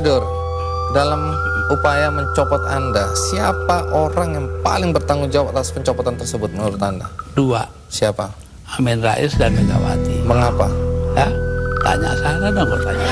Dur, dalam upaya mencopot Anda, siapa orang yang paling bertanggung jawab atas pencopotan tersebut menurut Anda? Dua, Siapa? Amin Rais dan Megawati. Mengapa? Ya, tanya sana dong, kok tanya.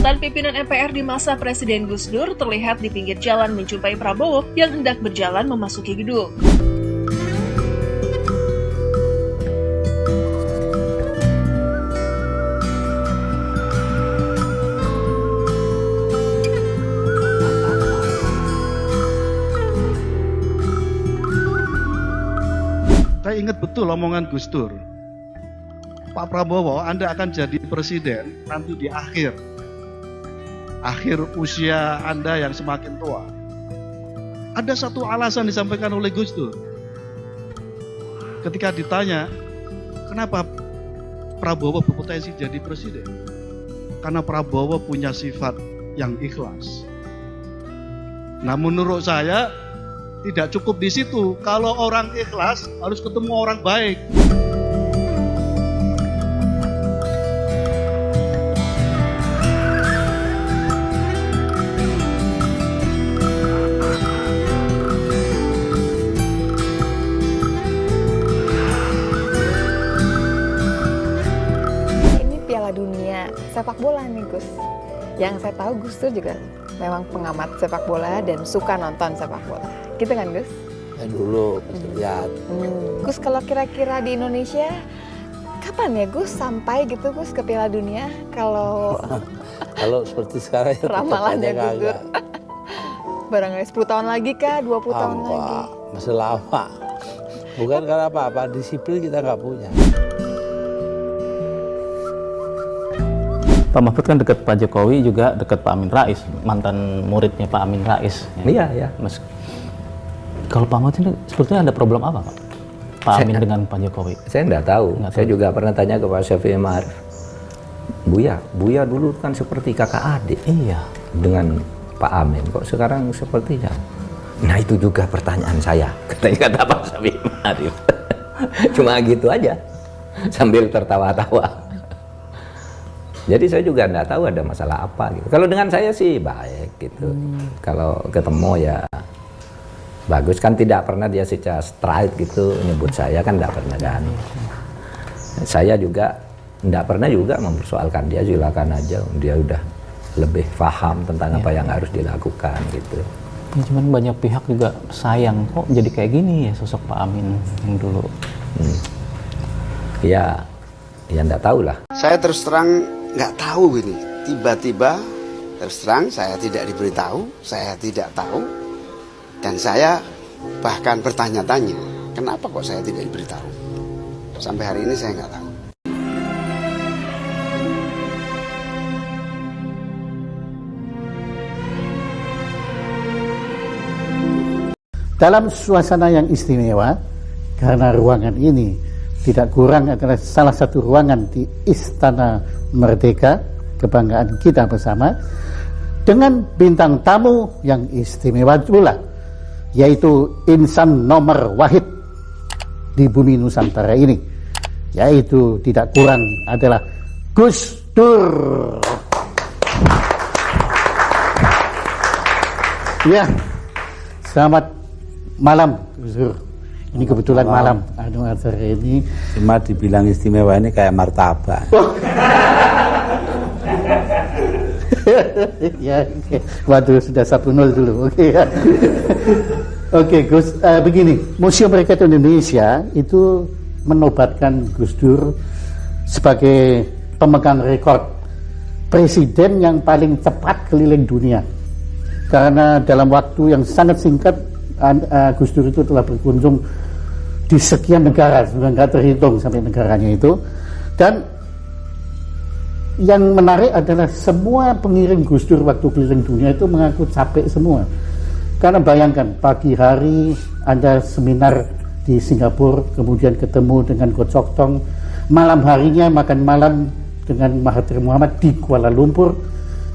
Dan pimpinan MPR di masa Presiden Gus Dur terlihat di pinggir jalan menjumpai Prabowo yang hendak berjalan memasuki gedung. Saya ingat betul omongan Gus Dur. Pak Prabowo, Anda akan jadi presiden nanti di akhir usia Anda yang semakin tua. Ada satu alasan disampaikan oleh Gus Dur. Ketika ditanya, kenapa Prabowo berpotensi jadi presiden? Karena Prabowo punya sifat yang ikhlas. Nah, menurut saya tidak cukup di situ. Kalau orang ikhlas harus ketemu orang baik. Dunia sepak bola nih Gus. Yang saya tahu Gus Dur juga memang pengamat sepak bola dan suka nonton sepak bola. Gitu kan Gus? Ya dulu lihat. Gus, kalau kira-kira di Indonesia kapan ya Gus sampai gitu Gus ke Piala Dunia? Kalau seperti sekarang ya ramalannya Gus Dur. Barangkali 10 tahun lagi kah? 20 tahun lagi? Masih lama. Bukan karena apa-apa, disiplin kita nggak punya. Pak Mahfud kan dekat Pak Jokowi, juga dekat Pak Amin Rais, mantan muridnya Pak Amin Rais. Iya. Mas, kalau Pak Mahfud ini sebetulnya ada problem apa Pak? Amin dengan Pak Jokowi? Saya nggak tahu. Saya juga pernah tanya ke Pak Syafi'i Ma'arif. Buya dulu kan seperti kakak adik. Iya. Dengan Pak Amin, kok sekarang sepertinya? Nah itu juga pertanyaan saya, kata Pak Syafi'i Ma'arif. Cuma gitu aja, sambil tertawa-tawa. Jadi saya juga nggak tahu ada masalah apa gitu. Kalau dengan saya sih baik gitu. Kalau ketemu ya bagus, kan tidak pernah dia secara straight gitu nyebut saya, kan nggak pernah kan. Saya juga nggak pernah juga mempersoalkan dia, silakan aja, dia udah lebih paham tentang apa yang harus dilakukan gitu. Ya, cuman banyak pihak juga sayang kok jadi kayak gini ya sosok Pak Amin yang dulu. Ya nggak tahu lah. Saya terus terang nggak tahu ini. Tiba-tiba terus terang saya tidak diberitahu, saya tidak tahu, dan saya bahkan bertanya-tanya, kenapa kok saya tidak diberitahu? Sampai hari ini saya nggak tahu. Dalam suasana yang istimewa, karena ruangan ini tidak kurang adalah salah satu ruangan di Istana Merdeka, kebanggaan kita bersama, dengan bintang tamu yang istimewa pula, yaitu insan nomor wahid di bumi Nusantara ini, yaitu tidak kurang adalah Gus Dur. Ya, selamat malam Gus Dur. Ini kebetulan malam acara ini. Cuma dibilang istimewa ini kayak martabak. Ya, okay. Waduh, sudah 1-0 dulu. Oke. Oke, Gus, begini, Museum Rakyat Indonesia itu menobatkan Gus Dur sebagai pemegang rekor presiden yang paling cepat keliling dunia. Karena dalam waktu yang sangat singkat Gus Dur itu telah berkunjung di sekian negara, sudah nggak terhitung sampai negaranya itu. Dan yang menarik adalah semua pengiring Gus Dur waktu keliling dunia itu mengaku capek semua. Karena bayangkan pagi hari Anda seminar di Singapura, kemudian ketemu dengan Goh Chok Tong, malam harinya makan malam dengan Mahathir Mohamad di Kuala Lumpur,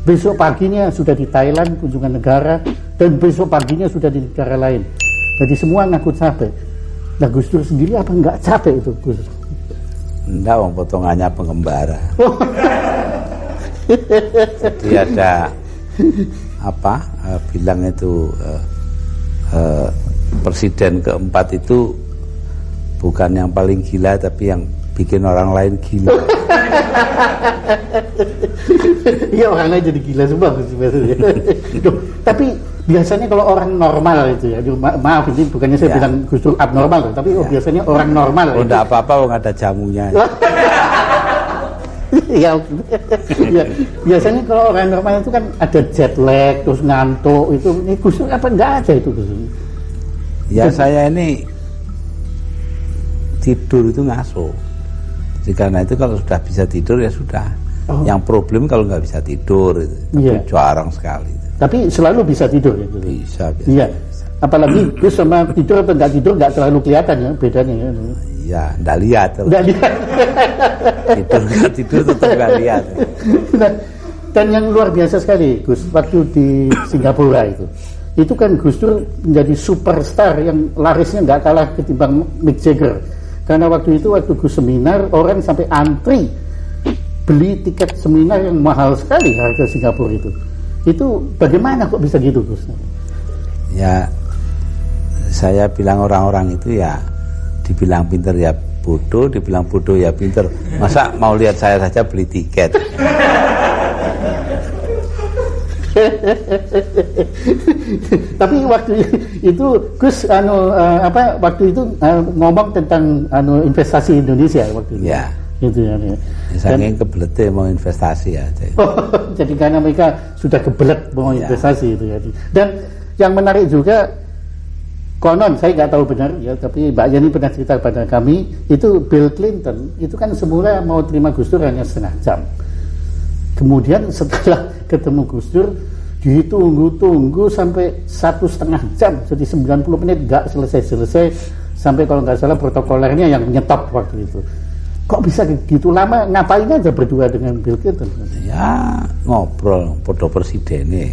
besok paginya sudah di Thailand kunjungan negara, dan besok paginya sudah di negara lain. Jadi semua ngaku capek. Nah Gus Dur sendiri apa nggak capek itu Gus? Enggak, wong potongannya pengembara. Jadi ada bilang itu presiden keempat itu bukan yang paling gila tapi yang bikin orang lain gila. Iya, orang lain jadi gila semua sebenarnya. Tapi biasanya kalau orang normal itu ya, maaf ini bukannya saya bilang Gus Dur abnormal, tapi biasanya orang normal. Oh, enggak apa-apa, wong ada jamunya. Ya, biasanya kalau orang normal itu kan ada jet lag, terus ngantuk itu. Ini Gus Dur apa enggak ada itu Gus Dur? Ya saya ini tidur itu ngaso. Jadi karena itu kalau sudah bisa tidur ya sudah. Yang problem kalau nggak bisa tidur itu. Tapi jarang sekali. Tapi selalu bisa tidur ya? Bisa. Iya. Apalagi Gus sama tidur atau nggak tidur nggak terlalu kelihatan ya bedanya. Iya, nggak lihat. Nggak lihat. tidur tetap nggak lihat. Dan yang luar biasa sekali Gus, waktu di Singapura itu kan Gus Dur menjadi superstar yang larisnya nggak kalah ketimbang Mick Jagger. Karena waktu itu waktu Gus seminar orang sampai antri beli tiket seminar yang mahal sekali harga Singapura itu. Itu bagaimana kok bisa gitu Gus? Ya saya bilang orang-orang itu ya dibilang pinter ya bodoh, dibilang bodoh ya pinter. Masa mau lihat saya saja beli tiket? Tapi waktu itu Gus waktu itu ngomong tentang investasi Indonesia waktu itu. Ya. Gitu ya. Saking kebelete mau investasi ya. Jadi karena mereka sudah kebelet mau investasi itu ya. Dan yang menarik juga konon saya nggak tahu benar ya, tapi Mbak Yani pernah cerita pada kami itu Bill Clinton itu kan semula mau terima Gus Dur hanya setengah jam. Kemudian setelah ketemu Gus Dur ditunggu sampai 1,5 jam, jadi 90 menit nggak selesai sampai kalau nggak salah protokolernya yang nyetop waktu itu. Kok bisa gitu lama? Ngapain aja berdua dengan Bill Clinton? Ya ngobrol, foto presiden.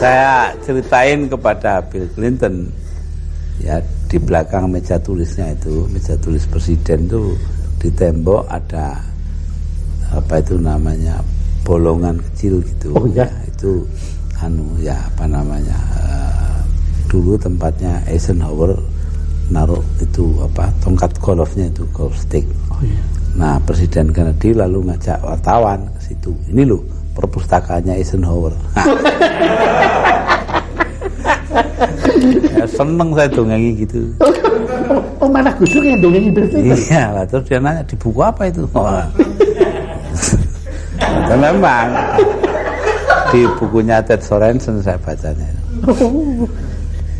Saya ceritain kepada Bill Clinton ya, di belakang meja tulisnya itu, meja tulis presiden itu di tembok ada apa itu namanya bolongan kecil gitu. Oh ya. Itu dulu tempatnya Eisenhower naruh itu tongkat golfnya itu, golf stick. Oh iya. Nah Presiden Kennedy lalu ngajak wartawan ke situ. Ini loh perpustakaannya Eisenhower. Ya, seneng saya dongengi gitu. Oh mana Gus Dur yang dongengi Bill Clinton? Iya lah, terus dia nanya di buku apa itu? Dan memang di bukunya Ted Sorensen saya bacanya.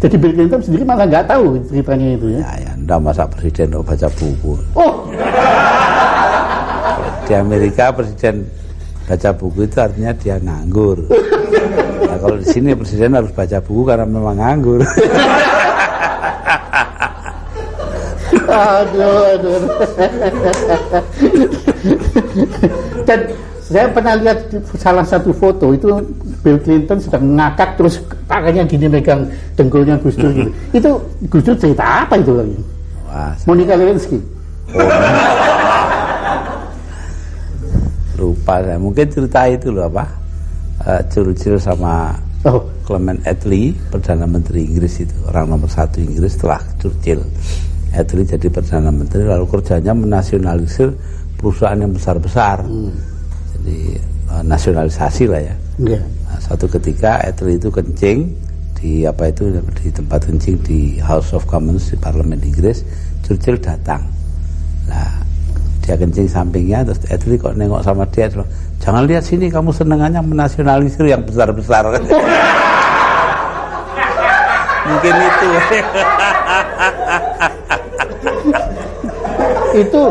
Jadi Bill Clinton sendiri malah nggak tahu ceritanya itu ya? Ya enggak, masa presiden mau baca buku. Oh. Di Amerika presiden baca buku itu artinya dia nganggur. Nah, kalau di sini presiden harus baca buku karena memang nganggur. Aduh. Dan saya pernah lihat salah satu foto itu Bill Clinton sedang ngakak terus tangannya gini megang dengkulnya Gus Dur gitu. Itu Gus Dur cerita apa itu lagi? Monica Lewinsky. Lupa saya, mungkin cerita itu loh Churchill sama Clement Attlee, Perdana Menteri Inggris itu, orang nomor 1 Inggris setelah Churchill. Attlee jadi Perdana Menteri lalu kerjanya menasionalisir perusahaan yang besar-besar. Jadi nasionalisasi lah ya. Nah, suatu ketika Attlee itu kencing di tempat kencing di House of Commons di Parlemen Inggris. Churchill datang. Nah, dia kencing sampingnya, terus Attlee kok nengok sama dia, jangan lihat sini, kamu senengannya menasionalisir yang besar-besar. Mungkin itu.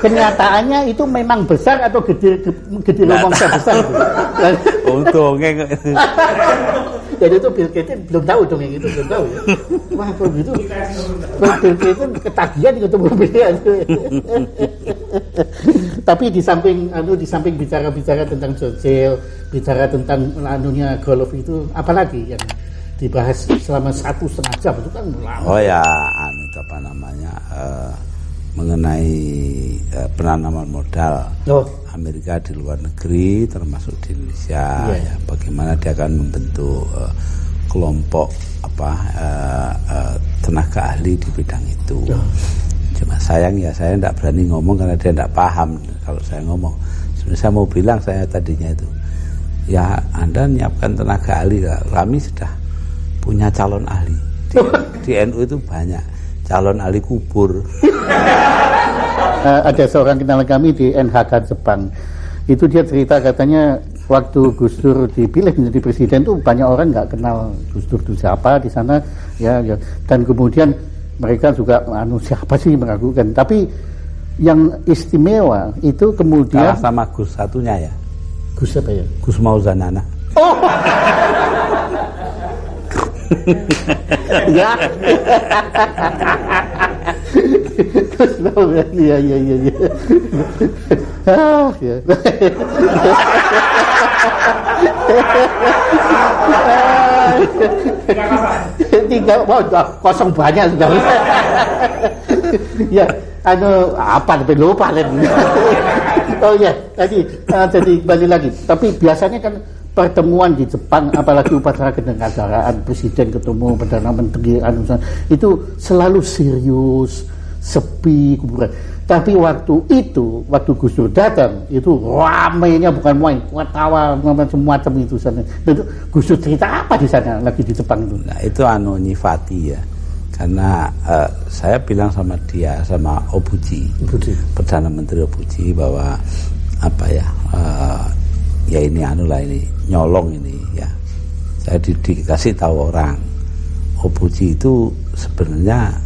kenyataannya itu memang besar atau gede lomongnya besar itu. Untungnya Jadi itu Bill Gates belum tahu dong yang itu, belum tahu ya. Wah, kalau gitu Bill Gates ketagihan ketemu Bill. Tapi di samping bicara tentang Churchill, bicara tentang anunya golf itu, apalagi yang dibahas selama 1,5 jam itu kan lama. Oh ya, mengenai penanaman modal Amerika di luar negeri termasuk di Indonesia, ya, bagaimana dia akan membentuk kelompok tenaga ahli di bidang itu. Cuma sayang ya saya tidak berani ngomong karena dia tidak paham kalau saya ngomong. Sebenarnya saya mau bilang saya tadinya itu, ya Anda menyiapkan tenaga ahli, kami sudah punya calon ahli di NU itu banyak calon ahli kubur. Ada seorang kenalan kami di NHK Jepang, itu dia cerita katanya waktu Gus Dur dipilih menjadi presiden tuh banyak orang nggak kenal Gus Dur itu siapa di sana, ya, dan kemudian mereka juga siapa sih meragukan, tapi yang istimewa itu kemudian kalah sama Gus satunya ya. Gus apa ya? Gus Mauzanana. Oh. Ya. Iya. Ah, ya. Tiga, kosong banyak sudah. Ya, apa tapi lupa lagi. Oh ya, tadi jadi balik lagi. Tapi biasanya kan pertemuan di Jepang, apalagi upacara kenegaraan presiden ketemu perdana menteri, itu selalu serius, sepi, kuburan. Tapi waktu Gus Dur datang, itu ramainya bukan main, ketawa macam-macam itu sana. Itu Gus Dur cerita apa di sana lagi di Jepang itu? Nah itu nyifati ya, karena saya bilang sama dia, sama Obuchi. Perdana Menteri Obuchi, bahwa ya ini ini nyolong ini ya. Saya dikasih tahu orang, Obuchi itu sebenarnya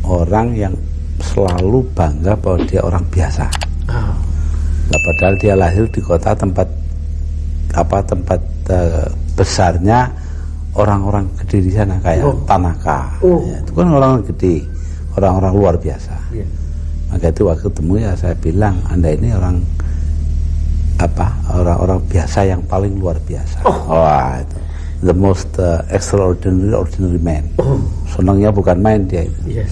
orang yang selalu bangga bahwa dia orang biasa. Nah, padahal dia lahir di kota tempat besarnya orang-orang gede di sana kayak Tanaka. Ya, itu kan orang gede, orang-orang luar biasa. Maka itu waktu ketemu ya saya bilang, Anda ini orang biasa yang paling luar biasa. Wah, itu the most extraordinary man. Senangnya bukan main dia itu.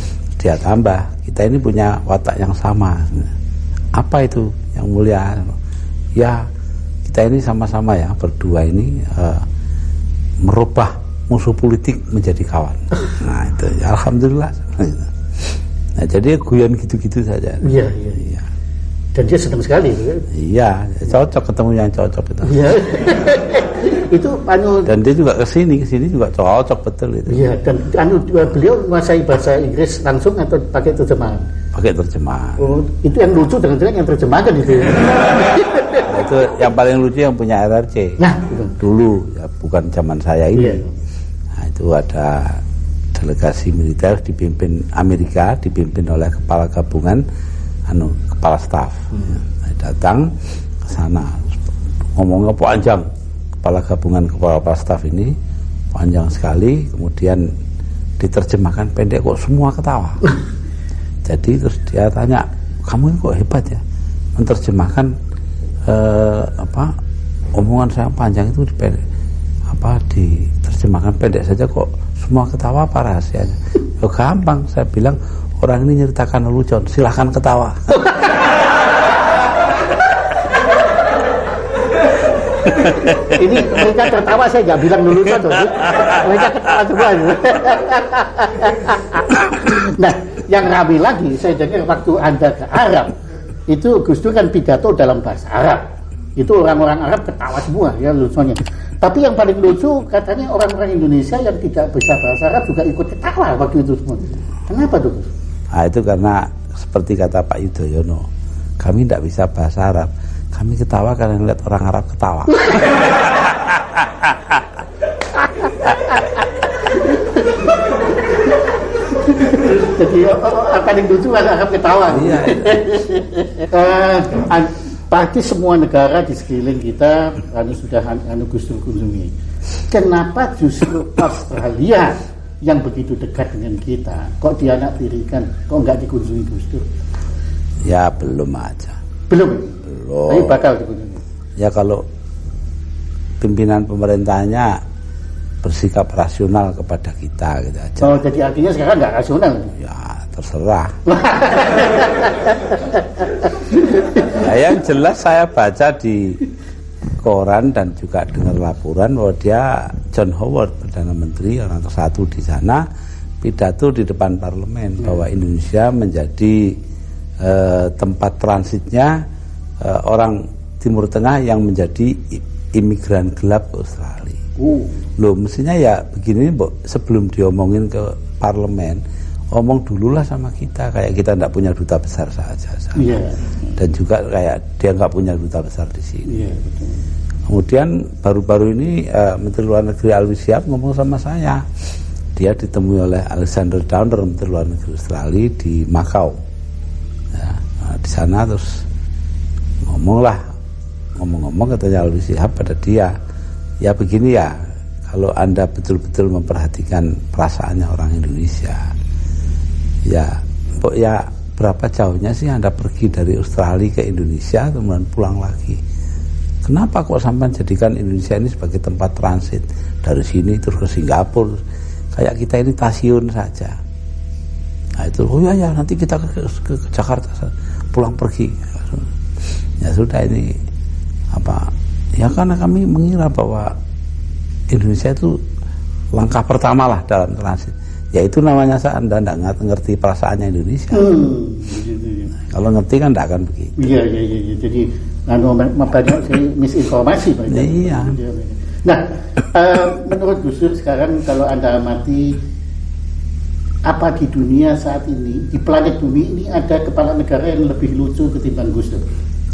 Dia tambah, kita ini punya watak yang sama. Apa itu yang mulia? Ya kita ini sama-sama ya berdua ini merubah musuh politik menjadi kawan. Nah itu ya, alhamdulillah. Nah jadi guyon gitu-gitu saja. Iya. Dan dia senang sekali. Iya, cocok ketemu yang cocok itu. Iya. Itu dan dia juga kesini juga cocok betul itu. Iya, dan beliau menguasai bahasa Inggris langsung atau pakai terjemahan? Pakai terjemahan. Oh, itu yang lucu dengan yang terjemahkan itu. Nah, itu yang paling lucu yang punya RRC. Nah, dulu ya bukan zaman saya ini. Iya. Nah, itu ada delegasi militer dipimpin Amerika, dipimpin oleh kepala gabungan, kepala staf. Datang ke sana, ngomongnya panjang. Kepala gabungan, kepala staf ini panjang sekali, kemudian diterjemahkan pendek, kok semua ketawa. Jadi terus dia tanya, kamu ini kok hebat ya menerjemahkan omongan saya panjang itu diterjemahkan pendek saja kok semua ketawa, apa rahasianya? Ya gampang, saya bilang orang ini nyeritakan lelucon, silahkan ketawa. Ini mereka tertawa, saya nggak bilang dulu tuh. Mereka ketawa semua. Nah, yang ramai lagi saya dengar waktu Anda ke Arab, itu Gus Dur kan pidato dalam bahasa Arab. Itu orang-orang Arab ketawa semua ya lucunya. Tapi yang paling lucu katanya orang-orang Indonesia yang tidak bisa bahasa Arab juga ikut ketawa waktu itu semua. Kenapa tuh? Nah, itu karena seperti kata Pak Yudhoyono, kami tidak bisa bahasa Arab. Kami ketawa karena melihat orang Arab ketawa. Jadi apa yang lucu akan ketawa. Iya. Pasti semua negara di sekeliling kita sudah Gus Dur kunjungi. Kenapa justru Australia yang begitu dekat dengan kita kok dianaktirikan, kok nggak dikunjungi Gus Dur? Ya belum aja. Belum. Tapi Belum. bakal dikunjungi. Ya kalau pimpinan pemerintahnya bersikap rasional kepada kita gitu aja. Oh, jadi artinya sekarang nggak rasional. Ya terserah. Nah, yang jelas saya baca di koran dan juga dengar laporan bahwa dia John Howard, Perdana Menteri orang tersatu di sana, pidato di depan parlemen bahwa Indonesia menjadi tempat transitnya orang Timur Tengah yang menjadi imigran gelap ke Australia. Loh, mestinya ya begini, sebelum diomongin ke parlemen, omong dululah sama kita, kayak kita tidak punya duta besar saja. Iya. Dan juga kayak dia nggak punya duta besar di sini. Iya, betul. Kemudian baru-baru ini Menteri Luar Negeri Alwi Syihab ngomong sama saya. Dia ditemui oleh Alexander Downer, Menteri Luar Negeri Australia di Macau. Ya, nah, di sana terus ngomong-ngomong katanya Alwi Syihab pada dia, ya begini ya, kalau Anda betul-betul memperhatikan perasaannya orang Indonesia, ya berapa jauhnya sih Anda pergi dari Australia ke Indonesia kemudian pulang lagi? Kenapa kok sampai jadikan Indonesia ini sebagai tempat transit dari sini terus ke Singapura, kayak kita ini stasiun saja? Nah itu, oh ya nanti kita ke Jakarta pulang pergi. Ya sudah, ini apa? Ya karena kami mengira bahwa Indonesia itu langkah pertama lah dalam transit. Ya itu namanya Anda tidak ngerti perasaannya Indonesia. Kalau ngerti kan tidak akan begitu. Iya. Jadi banyak misinformasi. Iya. Nah, menurut Gus Dur sekarang kalau Anda amati apa di dunia saat ini, di planet bumi ini ada kepala negara yang lebih lucu ketimbang Gus Dur?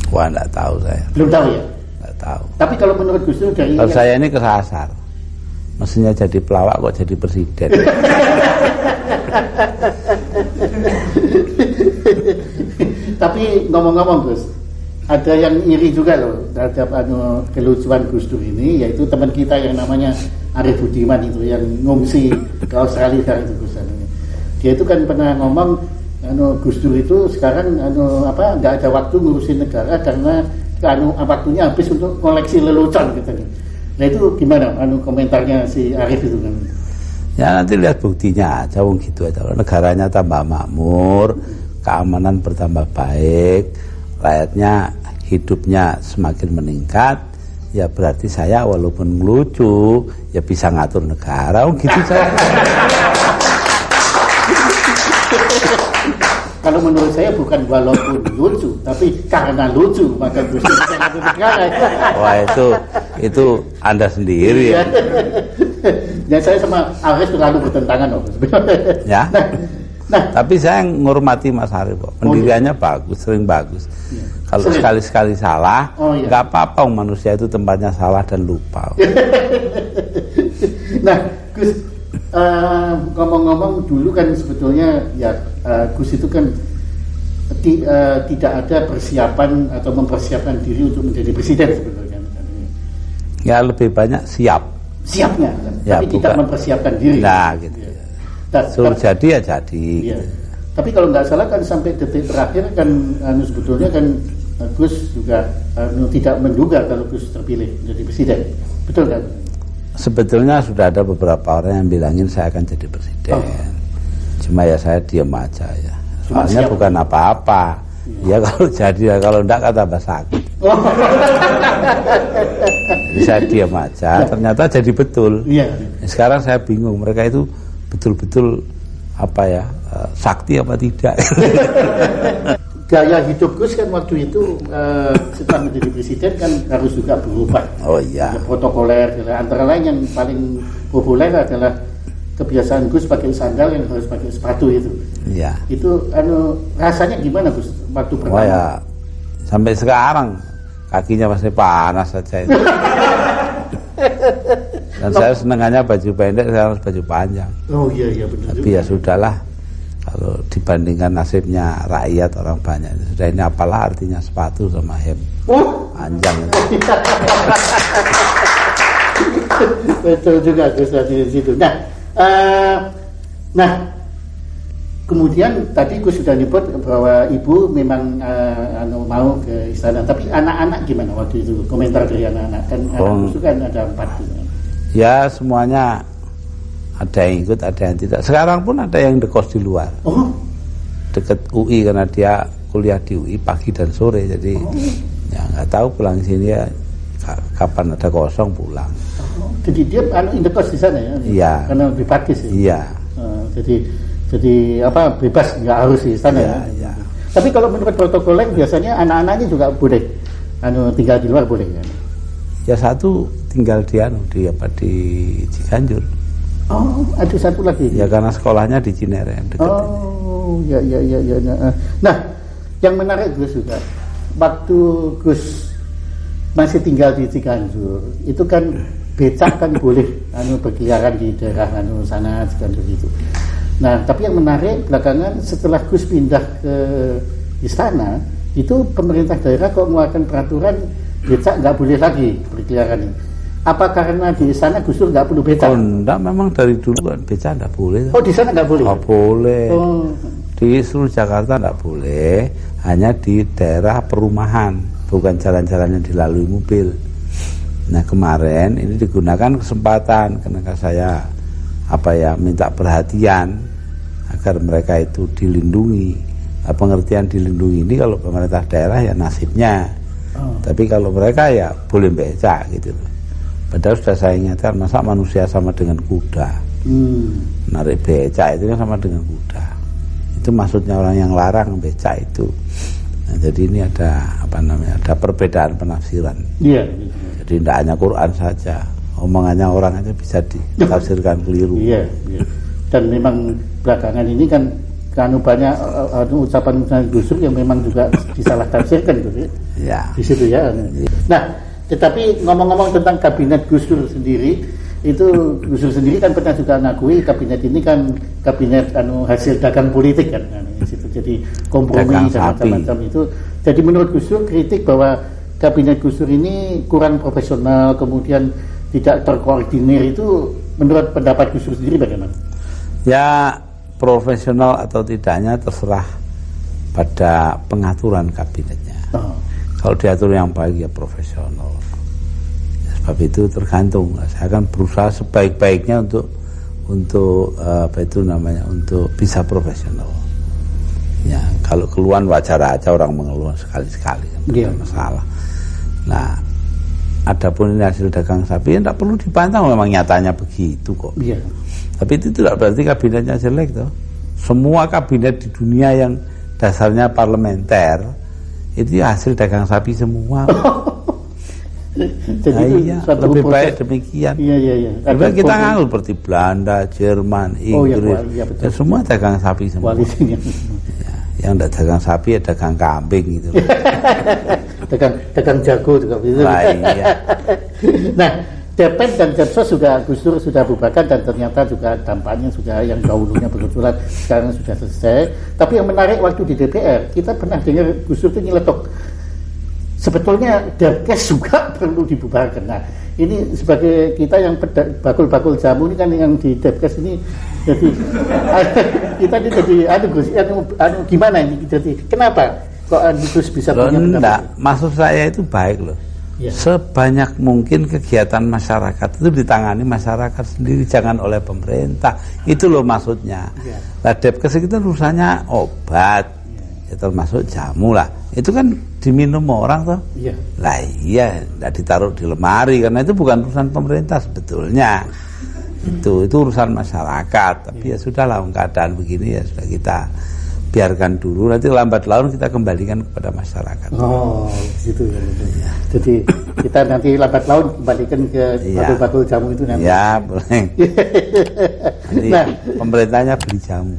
Wah, tidak tahu saya. Belum tahu ya? Tidak tahu. Tapi kalau menurut Gus Dur dari kalau saya ini kesasar. Mestinya jadi pelawak kok jadi presiden. Tapi ngomong-ngomong Gus, ada yang iri juga loh terhadap kelucuan Gus Dur ini, yaitu teman kita yang namanya Arief Budiman itu yang ngungsi ke Australia sekarang itu Gus. Dia itu kan pernah ngomong Gus Dur itu sekarang nggak ada waktu ngurusin negara karena waktunya habis untuk koleksi lelucon gitu. Nah itu gimana komentarnya si Arief itu kan? Ya nanti lihat buktinya aja, gitu aja. Negaranya tambah makmur, keamanan bertambah baik, rakyatnya hidupnya semakin meningkat, ya berarti saya walaupun lucu ya bisa ngatur negara, gitu saya. Kalau menurut saya bukan walaupun lucu, tapi karena lucu maka Gus Dur bisa ngatur negara. Wah itu Anda sendiri ya. Dan saya sama Arief terlalu bertentangan loh. Ya. Nah, tapi saya menghormati Mas Arief kok. Pendiriannya bagus, sering bagus. Ya. Kalau sekali-sekali salah, nggak apa-apa, manusia itu tempatnya salah dan lupa. Nah, Gus, ngomong-ngomong dulu kan sebetulnya ya Gus itu kan tidak ada persiapan atau mempersiapkan diri untuk menjadi presiden sebetulnya. Ya lebih banyak siapnya, ya, tapi tidak mempersiapkan diri. Nah, gitu. Ya. Suruh jadi ya jadi. Iya. Tapi kalau nggak salah kan sampai detik terakhir kan sebetulnya kan Gus juga tidak menduga kalau Gus terpilih menjadi presiden, betul kan? Sebetulnya sudah ada beberapa orang yang bilangin saya akan jadi presiden. Cuma ya saya diam aja ya. Soalnya bukan apa-apa. Ya kalau jadi, ya kalau enggak kan tambah sakit. Bisa diam aja, ternyata jadi betul. Sekarang saya bingung, mereka itu betul-betul sakti apa tidak. Gaya hidup Gus kan waktu itu setelah menjadi presiden kan harus juga berubah. Oh iya. Protokoler, antara lain yang paling populer adalah kebiasaan Gus pakai sandal yang harus pakai sepatu itu. Iya. Itu rasanya gimana Gus waktu pertama? Wah ya, sampai sekarang kakinya masih panas saja itu. Dan saya senengannya baju pendek, saya harus baju panjang. Oh iya benar. Tapi ya sudahlah, Kalau dibandingkan nasibnya rakyat orang banyak, sudah ini apalah artinya sepatu sama hem. Panjang itu. Betul juga Gus di situ. Nah, kemudian tadi Gus sudah nyebut bahwa ibu memang mau ke istana, tapi anak-anak gimana waktu itu? Komentar dari anak-anak kan anak Gus kan ada 4 gitu. Ya semuanya ada yang ikut, ada yang tidak. Sekarang pun ada yang dekos di luar. Deket UI karena dia kuliah di UI pagi dan sore, jadi ya nggak tahu pulang sini ya kapan ada kosong pulang. Jadi dia indekos di sana ya? Iya. Karena lebih praktis ya? Iya. Jadi apa bebas, nggak harus di sana ya? Iya. Tapi kalau menurut protokolnya biasanya anak-anaknya juga boleh tinggal di luar boleh kan? Ya satu tinggal di Ciganjur. Oh, ada satu lagi. Ya karena sekolahnya di Cinere dekat. Oh, ya. Nah, yang menarik Gus juga, waktu Gus masih tinggal di Ciganjur, itu kan becak kan boleh berkeliaran di daerah sana Ciganjur itu. Nah, tapi yang menarik belakangan setelah Gus pindah ke istana, itu pemerintah daerah kok mengeluarkan peraturan becak nggak boleh lagi berkeliaran ini. Apa karena di sana Gus Dur nggak perlu becak? Oh enggak, memang dari dulu kan becak nggak boleh. Oh di sana nggak boleh? Nggak boleh. Oh. Di seluruh Jakarta nggak boleh, hanya di daerah perumahan, bukan jalan-jalan yang dilalui mobil. Nah kemarin ini digunakan kesempatan karena saya minta perhatian agar mereka itu dilindungi. Pengertian dilindungi ini kalau pemerintah daerah ya nasibnya. Tapi kalau mereka ya boleh becak gitu loh. Padahal sudah saya ingatkan, masa manusia sama dengan kuda. Narik becak itu kan sama dengan kuda. Itu maksudnya orang yang larang becak itu. Nah, jadi ini ada ada perbedaan penafsiran. Iya. Jadi tidak hanya Quran saja, omongannya orang aja bisa ditafsirkan keliru. Iya. Dan memang belakangan ini kan banyak ucapan Gus Dur yang memang juga disalah tafsirkan gitu ya. Di situ ya. Nah, tetapi ngomong-ngomong tentang kabinet Gus Dur sendiri, itu Gus Dur sendiri kan pernah juga mengakui kabinet ini kan kabinet hasil dagang politik kan. Jadi kompromi dan macam-macam itu. Jadi menurut Gus Dur kritik bahwa kabinet Gus Dur ini kurang profesional, kemudian tidak terkoordinir, itu menurut pendapat Gus Dur sendiri bagaimana? Ya profesional atau tidaknya terserah pada pengaturan kabinetnya. Kalau diatur yang baik ya profesional. Ya, sebab itu tergantung. Saya akan berusaha sebaik-baiknya untuk untuk bisa profesional. Ya kalau keluhan wajar aja orang mengeluh sekali-sekali, bukan masalah. Nah, adapun ini hasil dagang sapi ya tidak perlu dibantah, memang nyatanya begitu kok. Iya. Tapi itu tidak berarti kabinetnya jelek toh. Semua kabinet di dunia yang dasarnya parlementer itu ya hasil dagang sapi semua. Jadi iya, lebih baik demikian. Iya. Karena kita nganggur seperti Belanda, Jerman, Inggris, ya semua dagang sapi semua. Ya, yang tidak dagang sapi ya dagang kambing gitu. dagang jago juga gitu. Iya. Nah, DPR dan Depsos juga Gus Dur sudah bubarkan dan ternyata juga dampaknya sudah yang dahulunya berkecuali sekarang sudah selesai. Tapi yang menarik waktu di DPR kita pernah dengar Gus Dur itu nyeletuk sebetulnya Depkes juga perlu dibubarkan. Nah ini sebagai kita yang bakul-bakul jamu ini kan yang di Depkes ini jadi kita ini jadi Gus gimana ini jadi kenapa kok Gus bisa punya pendapat? Maksud saya itu baik loh. Ya. Sebanyak mungkin kegiatan masyarakat itu ditangani masyarakat sendiri, jangan oleh pemerintah. Itu loh maksudnya. Ya. Nah, Depkes itu urusannya obat, ya termasuk jamu lah. Itu kan diminum orang toh. Ya. Lah iya, tidak ditaruh di lemari karena itu bukan urusan pemerintah sebetulnya. Itu urusan masyarakat. Tapi ya sudahlah, keadaan begini ya sudah kita biarkan dulu, nanti lambat laun kita kembalikan kepada masyarakat. Oh, gitu ya. Jadi kita nanti lambat laun kembalikan ke bakul-bakul jamu itu nanti. Ya, boleh. Nanti pemerintahnya beli jamu.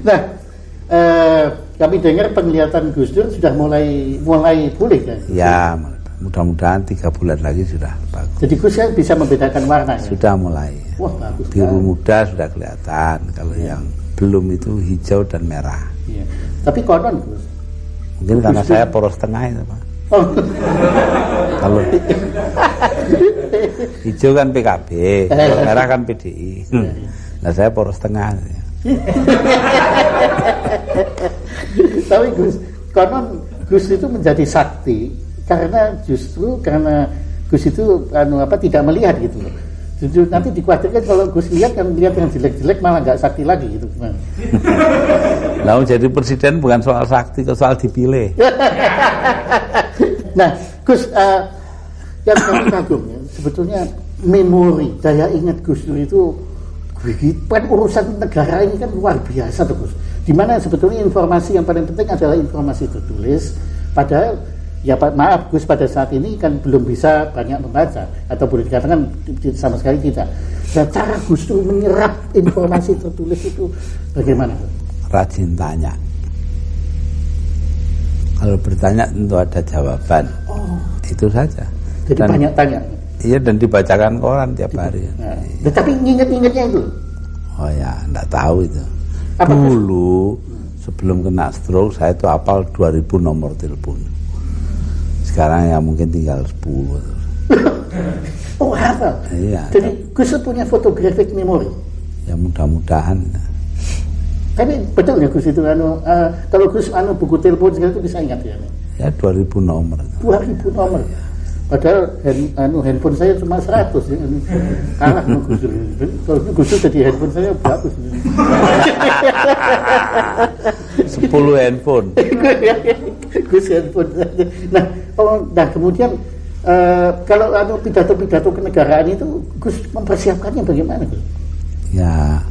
Nah, kami dengar penglihatan Gus Dur sudah mulai pulih kan? Ya, mulai. mudah-mudahan 3 bulan lagi sudah bagus. Jadi Gus kan bisa membedakan warna ya? Sudah mulai. Wah, bagus. Biru muda sudah kelihatan. Kalau yang belum itu hijau dan merah. Iya. Tapi konon Gus. Mungkin karena saya poros tengah itu Pak. Oh. Kalau hijau kan PKB, kalau merah kan PDI. Nah saya poros tengah. Tapi Gus, konon Gus itu menjadi sakti karena justru karena Gus itu tidak melihat gitu loh. Justru nanti dikhawatirkan kalau Gus lihat yang jelek-jelek malah nggak sakti lagi gitu. Lalu jadi presiden bukan soal sakti, soal dipilih. Nah, Gus, yang kami kagum ya, sebetulnya memori, daya ingat Gus Dur itu kan urusan negara ini kan luar biasa tuh Gus. Dimana sebetulnya informasi yang paling penting adalah informasi tertulis. Padahal ya maaf Gus, pada saat ini kan belum bisa banyak membaca atau boleh dikatakan sama sekali tidak. Dan cara Gus Dur menyerap informasi tertulis itu bagaimana? Rajin tanya. Kalau bertanya tentu ada jawaban. Itu saja. Jadi dan, banyak tanya. Iya, dan dibacakan koran tiap hari. Nah, tapi inget-ingetnya itu. Oh ya, enggak tahu itu. Apa Dulu sebelum kena stroke saya itu hafal 2000 nomor telepon. Sekarang ya mungkin tinggal 10. Oh, hafal. Iya. Jadi Gus punya photographic memory. Ya mudah-mudahan. Tapi betul ya Gus itu kalau Gus buku telepon segala itu bisa ingat ya? Ya 2000 nomor. 2000 nomor. Padahal handphone saya cuma 100 ya. Kalah sama Gus Dur. Kalau Gus Dur jadi handphone saya bagus. 10 handphone. Gus handphone saja. Nah kemudian kalau pidato-pidato kenegaraan itu Gus mempersiapkannya bagaimana Gus? Ya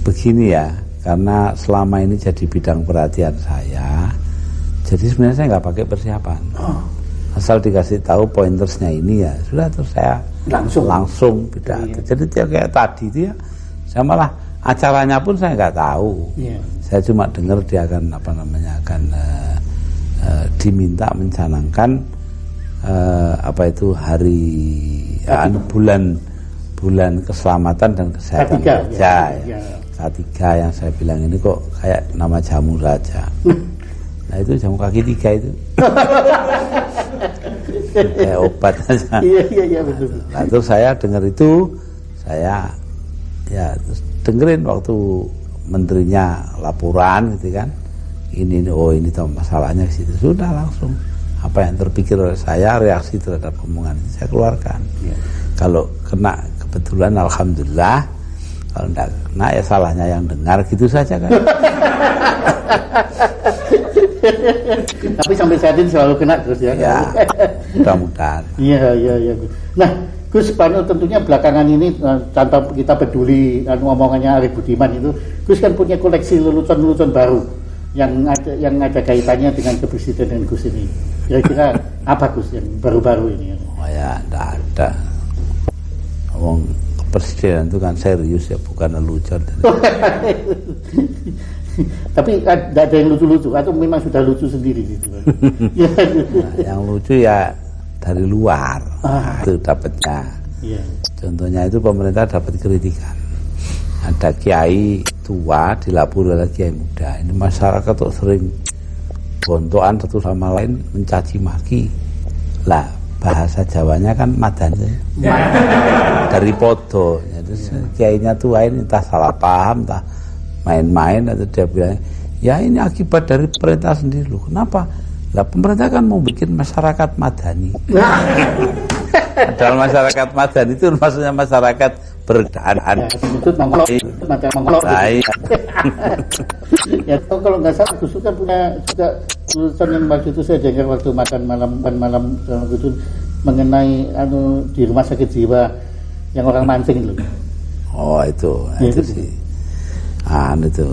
begini ya. Karena selama ini jadi bidang perhatian saya, jadi sebenarnya saya nggak pakai persiapan. Asal dikasih tahu pointersnya ini ya sudah, terus saya langsung pidato. Iya. Jadi kayak tadi itu ya, saya malah acaranya pun saya nggak tahu. Iya. Saya cuma dengar dia akan diminta mencanangkan hari bulan keselamatan dan kesehatan kerja. Ya. K3 yang saya bilang ini kok kayak nama jamu saja. Nah itu jamu kaki 3 itu. Kayak obat saja. Iya betul. Nah terus saya dengar itu, saya ya terus dengerin waktu menterinya laporan gitu kan. Ini tahu masalahnya di situ. Sudah langsung apa yang terpikir oleh saya, reaksi terhadap omongan itu saya keluarkan. Ya. Kalau kena kebetulan alhamdulillah. Kalau enggak kena ya salahnya yang dengar, gitu saja kan. Tapi sampai saat ini selalu kena terus ya. Ya, mudah-mudahan. Iya. Nah, Gus Pano tentunya belakangan ini tanpa kita peduli omongannya Arief Budiman itu, Gus kan punya koleksi lelucon-lelucon baru yang ada kaitannya dengan kepresidenan Gus ini. Kira-kira apa Gus yang baru-baru ini? Oh ya, enggak ada. Presiden itu kan serius ya, bukan lelucon. Tapi tidak ada yang lucu-lucu atau memang sudah lucu sendiri gitu. Nah, yang lucu ya dari luar itu dapatnya. Yeah. Contohnya itu pemerintah dapat kritikan. Ada kiai tua dilapor oleh kiai muda. Ini masyarakat tuh sering gontokan satu sama lain, mencaci maki. Lah bahasa Jawanya kan madani dari podo. Terus kiainya tua ini entah salah paham, entah main-main, atau dia bilang ya ini akibat dari pemerintah sendiri loh. Kenapa? Lah pemerintah kan mau bikin masyarakat madani. Padahal masyarakat madani itu maksudnya masyarakat berdaan. Ya kalau nggak salah Gus kan punya juga tulisan yang waktu itu saya dengar waktu makan malam itu mengenai di rumah sakit jiwa yang orang mancing itu. Oh itu sih. Itu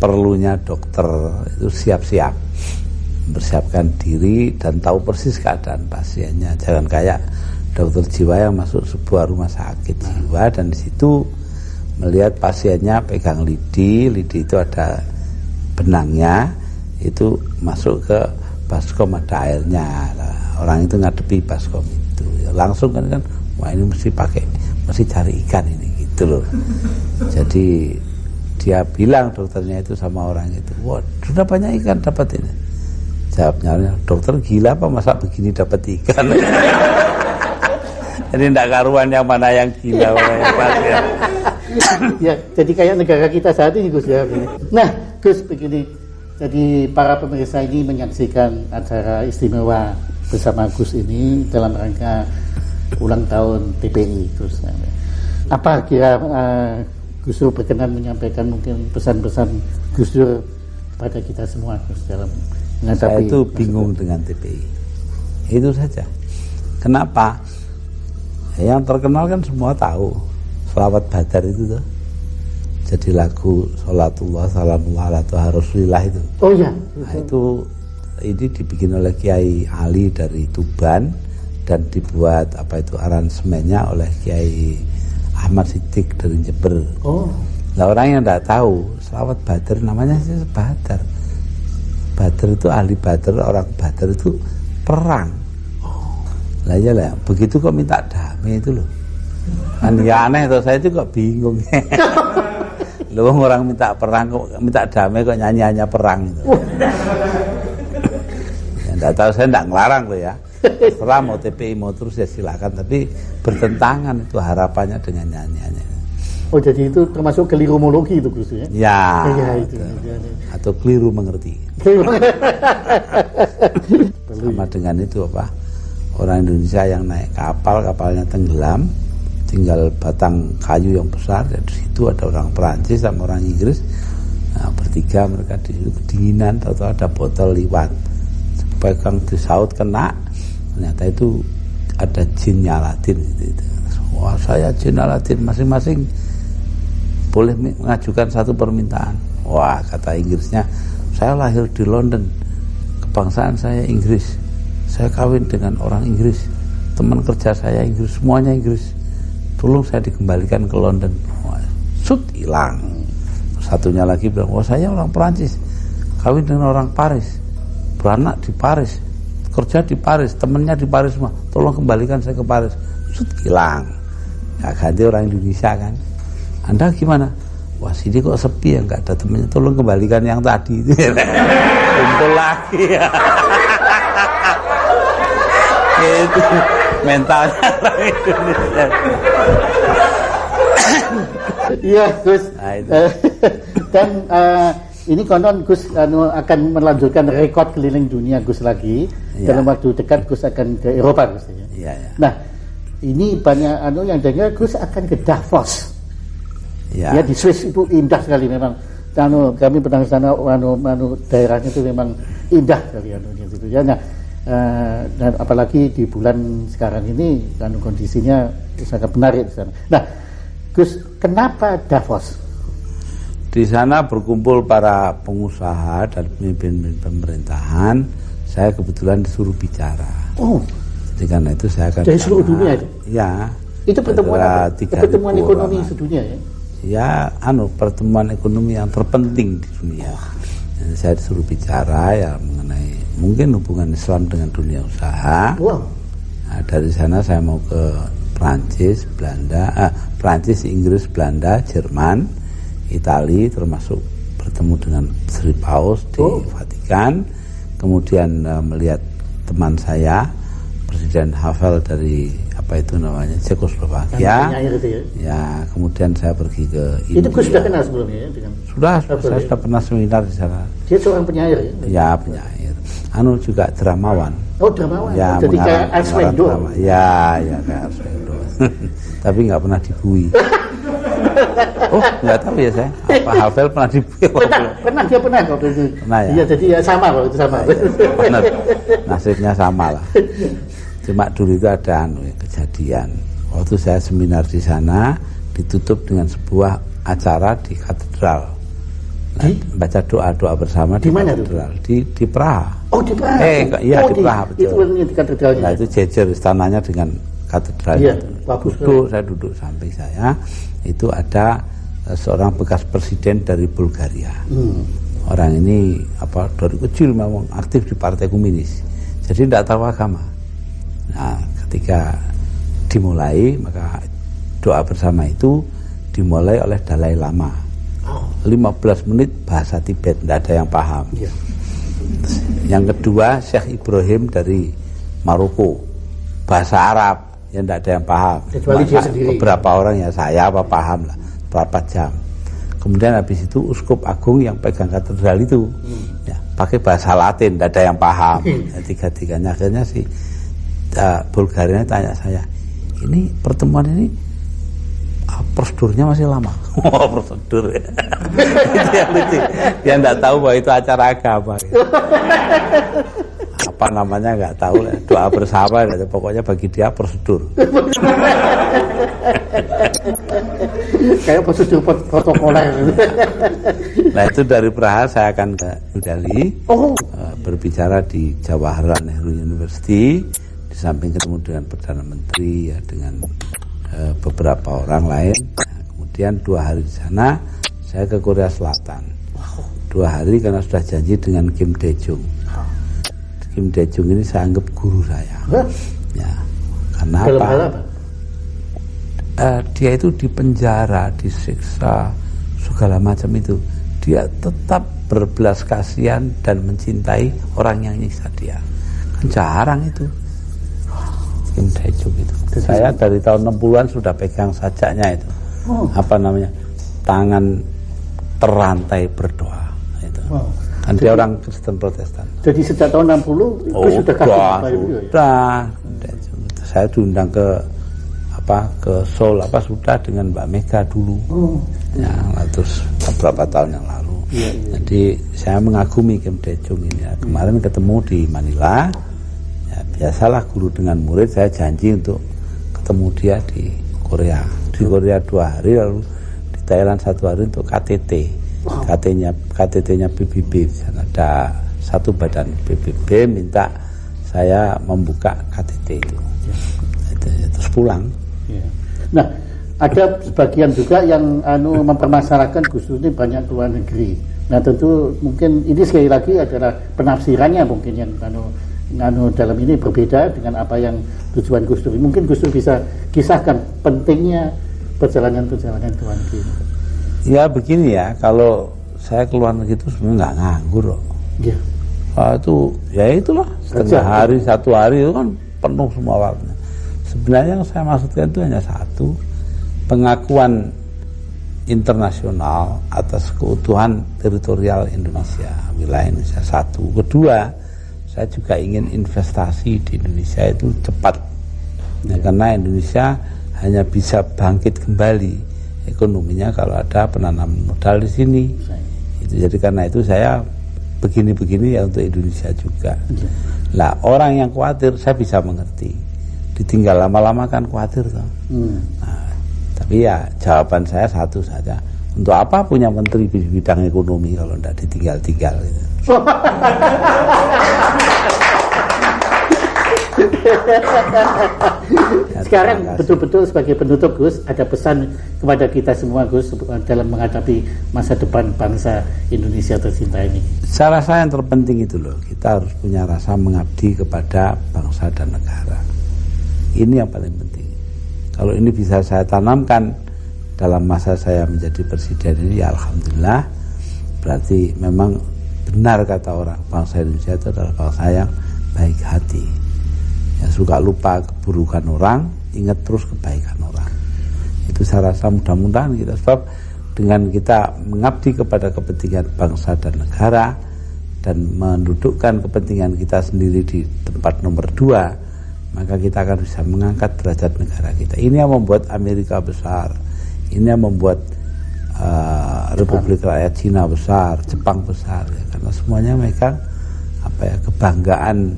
perlunya dokter itu siap-siap mempersiapkan diri dan tahu persis keadaan pasiennya. Jangan kayak dokter jiwa yang masuk sebuah rumah sakit jiwa dan di situ melihat pasiennya pegang lidi itu ada benangnya, itu masuk ke baskom ada airnya. orang itu ngadepi baskom itu ya, langsung kan wah ini mesti cari ikan ini gitu loh. Jadi dia bilang dokternya itu sama orang itu, wah sudah banyak ikan dapat ini. Jawabnya, dokter gila apa masa begini dapat ikan. Jadi tidak karuan yang mana yang gila mana yang pas ya. Ya, jadi kayak negara kita saat ini Gus ya. Nah, Gus begini, jadi para pemirsa ini menyaksikan acara istimewa bersama Gus ini dalam rangka ulang tahun TPI Gus. Apa kira Gus Dur berkenan menyampaikan mungkin pesan-pesan Gus Dur pada kita semua Gus dalam menghadapi? Saya itu bingung dengan TPI. Itu saja. Kenapa? Yang terkenal kan semua tahu. Sholawat Badar itu tuh. Jadi lagu Sholatullah Salamullah ala Toha Rasulillah itu. Oh iya. Nah, itu ini dibikin oleh Kiai Ali dari Tuban dan dibuat aransemennya oleh Kiai Ahmad Siddiq dari Jember. Oh. Nah, orang yang tidak tahu Sholawat Badar namanya sih Badar. Badar itu ahli Badar, orang Badar itu perang. Lah ya lah, begitu kok minta damai itu loh. Kan ya aneh tuh, saya itu kok bingung. Loh orang minta perang kok minta damai kok nyanyi perang itu. Ya enggak tahu, saya enggak ngelarang loh ya. Terserah mau TPI mau terus ya silakan, tapi bertentangan itu harapannya dengan nyanyiannya. Oh jadi itu termasuk kelirumologi itu Gus ya? Ya, itu. Atau keliru mengerti. Sama dengan itu apa? Orang Indonesia yang naik kapal, kapalnya tenggelam, tinggal batang kayu yang besar, dan di situ ada orang Perancis sama orang Inggris. Nah, bertiga mereka di situ kedinginan, tahu-tahu ada botol liwat, pegang di saut kena, ternyata itu ada jin Aladin gitu. Wah saya jin Aladin, masing-masing boleh mengajukan satu permintaan. Wah kata Inggrisnya, saya lahir di London, kebangsaan saya Inggris, saya kawin dengan orang Inggris, teman kerja saya Inggris, semuanya Inggris, tolong saya dikembalikan ke London. Wah, hilang. Satunya lagi bilang, wah saya orang Perancis, kawin dengan orang Paris, beranak di Paris, kerja di Paris, temennya di Paris semua, tolong kembalikan saya ke Paris. Hilang. Nah, ganti orang Indonesia kan. Anda gimana? Wah sini kok sepi ya, nggak ada temennya, tolong kembalikan yang tadi. Kumpul lagi ya. Itu mentalnya orang Indonesia. Iya Gus. Nah, itu. Dan ini konon Gus akan melanjutkan rekor keliling dunia Gus lagi. Ya. Dalam waktu dekat Gus akan ke Eropa Gus. Ya, ya. Nah ini banyak yang dengar Gus akan ke Davos. Ya di Swiss itu indah sekali memang. Kami pernah ke sana, daerahnya itu memang indah sekali gitu ya. Nah, dan apalagi di bulan sekarang ini kondisinya sangat menarik di sana. Nah, Gus, kenapa Davos? Di sana berkumpul para pengusaha dan pemimpin pemerintahan. Saya kebetulan disuruh bicara. Oh. Jadi karena itu saya akan dari seluruh dunia itu? Ya. Itu pertemuan apa? Pertemuan ekonomi sedunia ya? Ya, pertemuan ekonomi yang terpenting di dunia. Jadi saya disuruh bicara ya mengenai mungkin hubungan Islam dengan dunia usaha. Wow. Nah, dari sana saya mau ke Prancis, Inggris, Belanda, Jerman, Itali, termasuk bertemu dengan Sri Paus di Vatikan. Kemudian melihat teman saya, Presiden Havel dari Cekoslovakia. Ya, kemudian saya pergi ke India. Itu Gus sudah kenal sebelumnya ya? Saya sudah pernah seminar di sana. Dia seorang penyair ya? Ya, penyair. Juga dramawan. Oh, dramawan. Ya, jadi kayak Arswendo. Ya, kayak Arswendo. Tapi nggak pernah dibui. Oh, nggak tahu ya saya. Apa Havel pernah dibui? Pernah dia pernah waktu itu. Pernah ya. Iya, jadi ya sama waktu itu sama. Benar. Nasibnya sama lah. Cuma dulu itu ada kejadian. Waktu saya seminar di sana ditutup dengan sebuah acara di katedral. Nah, baca doa-doa bersama di katedral di Praha. Oh, di Praha. Iya, di Praha betul. Itu di katedralnya. Nah, itu jejer istananya dengan katedral itu. Saya duduk samping saya. Itu ada seorang bekas presiden dari Bulgaria. Orang ini dari kecil memang aktif di Partai Komunis. Jadi tidak tahu agama. Nah, ketika dimulai, maka doa bersama itu dimulai oleh Dalai Lama. 15 menit bahasa Tibet, tidak ada yang paham. Yang kedua, Syekh Ibrahim dari Maroko, bahasa Arab, yang tidak ada yang paham. Kecuali dia sendiri. Beberapa orang ya saya paham lah, berapa jam. Kemudian habis itu Uskup Agung yang pegang katedral itu, ya, pakai bahasa Latin, tidak ada yang paham. Ya, tiga-tiganya akhirnya si Bulgaria tanya saya, ini pertemuan ini prosedurnya masih lama. Oh, prosedur ya. Itu yang lucu. Dia tidak tahu bahwa itu acara agama. Apa namanya nggak tahu lah. Doa bersama, pokoknya bagi dia prosedur. Kayak prosedur protokoler. Nah, itu dari Praha saya akan ke New Delhi, berbicara di Jawaharlal Nehru University, di samping ketemu dengan Perdana Menteri, ya, dengan beberapa orang lain. Nah, kemudian 2 hari di sana saya ke Korea Selatan. 2 hari karena sudah janji dengan Kim Dae-jung. Kim Dae-jung ini saya anggap guru saya. Ya, karena Dalam apa? hal apa? Dia itu dipenjara, disiksa, segala macam itu. Dia tetap berbelas kasihan dan mencintai orang yang nyiksa dia. Kan jarang itu. Kim Dae-jung itu. Saya dari tahun 60-an sudah pegang sajaknya itu. Apa namanya? Tangan terantai berdoa. Itu. Kan dia orang Kristen Protestan. Jadi sejak tahun 60 itu sudah kasih sudah. Saya diundang ke Seoul sudah dengan Mbak Mega dulu. Ya, terus beberapa tahun yang lalu. Jadi saya mengagumi Kim Dae-jung ini. Ya, kemarin ketemu di Manila. Ya, biasalah guru dengan murid, saya janji untuk ketemu dia di Korea. Di Korea 2 hari, lalu di Thailand 1 hari untuk KTT. KTT-nya PBB. Ada satu badan PBB minta saya membuka KTT itu. Terus pulang. Nah, ada sebagian juga yang mempermasalahkan Gus Dur ini banyak ke luar negeri. Nah, tentu mungkin ini sekali lagi adalah penafsirannya mungkin yang dalam ini berbeda dengan apa yang tujuan Gus Dur. Mungkin Gus Dur bisa kisahkan pentingnya perjalanan-perjalanan ke luar negeri. Ya begini ya, kalau saya ke luar negeri itu sebenarnya nggak nganggur loh. Iya. Itu ya itulah, setengah hari, 1 hari itu kan penuh semua waktunya. Sebenarnya yang saya maksudkan itu hanya satu, pengakuan internasional atas keutuhan teritorial Indonesia, wilayah Indonesia, satu. Kedua, saya juga ingin investasi di Indonesia itu cepat. Ya, karena Indonesia hanya bisa bangkit kembali ekonominya kalau ada penanaman modal di sini. Itu jadi karena itu saya begini-begini ya untuk Indonesia juga. Lah orang yang khawatir saya bisa mengerti. Ditinggal lama-lama kan khawatir toh. Nah, tapi ya jawaban saya satu saja. Untuk apa punya menteri di bidang ekonomi kalau tidak ditinggal-tinggal gitu. Sekarang betul-betul sebagai penutup Gus, ada pesan kepada kita semua Gus dalam menghadapi masa depan bangsa Indonesia tercinta ini. Saya rasa yang terpenting itu loh, kita harus punya rasa mengabdi kepada bangsa dan negara. Ini yang paling penting. Kalau ini bisa saya tanamkan dalam masa saya menjadi presiden ini, ya alhamdulillah. Berarti memang benar kata orang, bangsa Indonesia itu adalah bangsa yang baik hati. Yang suka lupa keburukan orang, ingat terus kebaikan orang. Itu saya rasa mudah-mudahan kita, sebab dengan kita mengabdi kepada kepentingan bangsa dan negara dan mendudukkan kepentingan kita sendiri di tempat nomor 2, maka kita akan bisa mengangkat derajat negara kita. Ini yang membuat Amerika besar, ini yang membuat Republik Rakyat Cina besar, Jepang besar, ya, karena semuanya mereka kebanggaan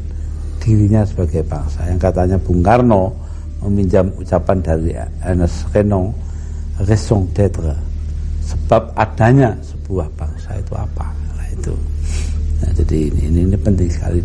dirinya sebagai bangsa. Yang katanya Bung Karno meminjam ucapan dari Ernest Renan, raison d'être, sebab adanya sebuah bangsa itu apa. Nah, itu. Nah, jadi ini penting sekali